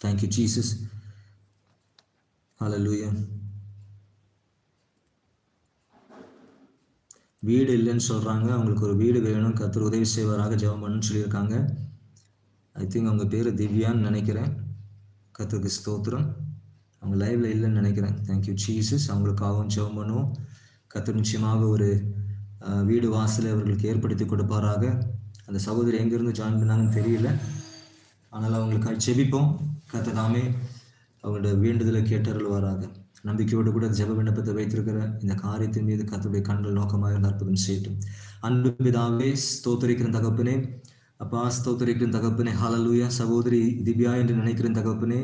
Thank you Jesus. ஹல்லேலூயா. வீடு இல்லைன்னு சொல்கிறாங்க, அவங்களுக்கு ஒரு வீடு வேணும், கர்த்தர் உதவி செய்வாராக ஜெபம் பண்ணணும்னு சொல்லியிருக்காங்க. ஐ திங்க் அவங்க பேர் திவ்யான்னு நினைக்கிறேன். கர்த்தருக்கு ஸ்தோத்திரம். அவங்க லைவில் இல்லைன்னு நினைக்கிறேன். Thank you Jesus. அவங்களுக்காகவும் ஜெபம் பண்ணுவோம். கர்த்தர் நிச்சயமாக ஒரு வீடு வாசலை அவர்களுக்கு ஏற்படுத்தி கொடுப்பாராக. அந்த சகோதரி எங்கேருந்து ஜாயின் பண்ணாங்கன்னு தெரியல, ஆனால் அவங்களுக்காக ஜெபிப்போம். கர்த்தர் தாமே அவங்களோட வேண்டுதலை கேட்டருள்வாராக. நம்பிக்கையோடு கூட ஜெப விண்ணப்பத்தை வைத்திருக்கிற இந்த காரியத்தின் மீது கர்த்தருடைய கண்கள் நோக்கமாக இருந்து அற்புதம் செய்யட்டும். அன்பு பிதாவே, ஸ்தோத்திரிக்கிற தகப்பனே, அப்பா ஸ்தோத்திரிக்கிற தகப்பனே, ஹல்லேலூயா. சகோதரி திவ்யா என்று நினைக்கிற தகப்பனே,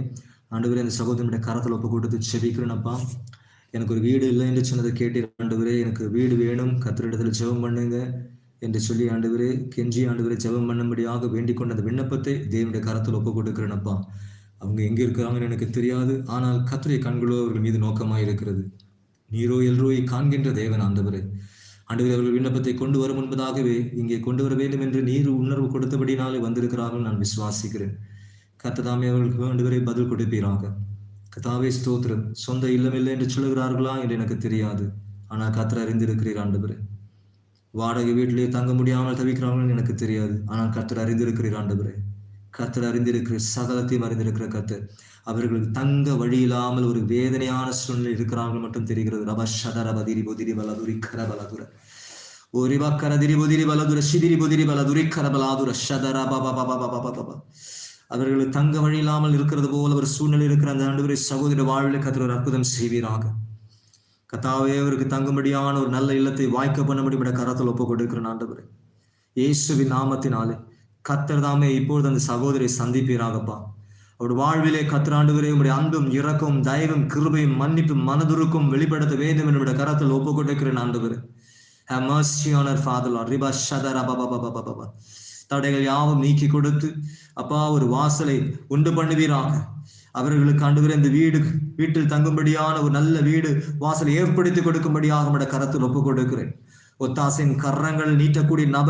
ஆண்டவரே அந்த சகோதரனுடைய கரத்தில் ஒப்பு கொடுத்து ஜெபிக்கிறேன். அப்பா, எனக்கு ஒரு வீடு இல்லை என்று சொன்னதை கேட்டீர் ஆண்டவரே. எனக்கு வீடு வேணும், கர்த்தரிடத்தில் ஜெபம் பண்ணுங்க என்று சொல்லி ஆண்டவரே கெஞ்சி ஆண்டவரே ஜெபம் பண்ணும்படியாக வேண்டிக் கொண்ட அந்த விண்ணப்பத்தை தேவனுடைய கரத்தில் ஒப்பு கொடுக்கிறேன். அப்பா, அவங்க எங்கே இருக்கிறாங்கன்னு எனக்கு தெரியாது, ஆனால் கர்த்தருடைய கண்களோ அவர்கள் மீது நோக்கமாக இருக்கிறது. நீரோ எல்ரோயை காண்கின்ற தேவன் ஆண்டவரே. ஆண்டவரே, அவர்கள் விண்ணப்பத்தை கொண்டு வரும் முன்பதாகவே இங்கே கொண்டு வர வேண்டும் என்று நீர் உணர்வு கொடுத்தபடினாலே வந்திருக்கிறார்கள் நான் விசுவாசிக்கிறேன். கர்த்ததாமே அவர்களுக்கு ஆண்டவரே பதில் கொடுப்பீராக. கர்த்தாவே ஸ்தோத்திரம். சொந்த இல்லம் இல்லை என்று சொல்லுகிறார்களா என்று எனக்கு தெரியாது, ஆனால் கர்த்தர் அறிந்திருக்கிறீர் ஆண்டவரே. வாடகை வீட்டிலே தங்க முடியாமல் தவிக்கிறார்கள் எனக்கு தெரியாது, ஆனால் கர்த்தர் அறிந்திருக்கிறீர் ஆண்டவரே. கர்த்தர் அறிந்திருக்கிற சகலத்தையும் அறிந்திருக்கிற கர்த்தர் அவர்களுக்கு தங்க வழி இல்லாமல் ஒரு வேதனையான சூழ்நிலை இருக்கிறார்கள் மட்டும் தெரிகிறது. ரப ஷதரபதிரி பொதிரி பலதுரி கரபலதுர ஒரு வக்கரதிரி பொதிரி பலதுர சிதிரி பொதிரி பலதுரி கரபலாதுர ஷதர பப. அவர்களுக்கு தங்க வழி இல்லாமல் இருக்கிறது போல ஒரு சூழ்நிலை இருக்கிற அந்த ஆண்டவரே சகோதர வாழ்வில் கர்த்தர் ஒரு அற்புதம் செய்வீராக. கர்த்தாவே, அவருக்கு தங்கும்படியான ஒரு நல்ல இல்லத்தை வாய்க்க பண்ண முடியும் கரத்தில் ஒப்பு கொடுக்கிற ஆண்டவரே இயேசுவின் நாமத்தினாலே கர்த்தர் தாமே இப்பொழுது அந்த சகோதரை சந்திப்பீராகப்பா. அவருடைய வாழ்விலே கர்த்தர் ஆண்டவரே உம்முடைய அன்பும் இரக்கமும் தயவும் கிருபையும் மன்னிப்பும் மனதுருக்கும் வெளிப்படுத்த வேண்டும் என்று கரத்தில் ஒப்பு கொடுக்கிறேன் ஆண்டவரே. Have mercy on our Father Lord. ரிபா ஷதர பப. தடைகள் யாவும் நீக்கி கொடுத்து அப்பா ஒரு வாசலை உண்டு பண்ணுவீராக. அவர்களுக்கு ஆண்டவரே இந்த வீட்டில் தங்கும்படியான ஒரு நல்ல வீடு வாசலை ஏற்படுத்தி கொடுக்கும்படியாக கரத்தில் ஒப்பு கொடுக்கிறேன். ஒத்தாசின் கரங்கள் நீட்டக்கூடிய நபர்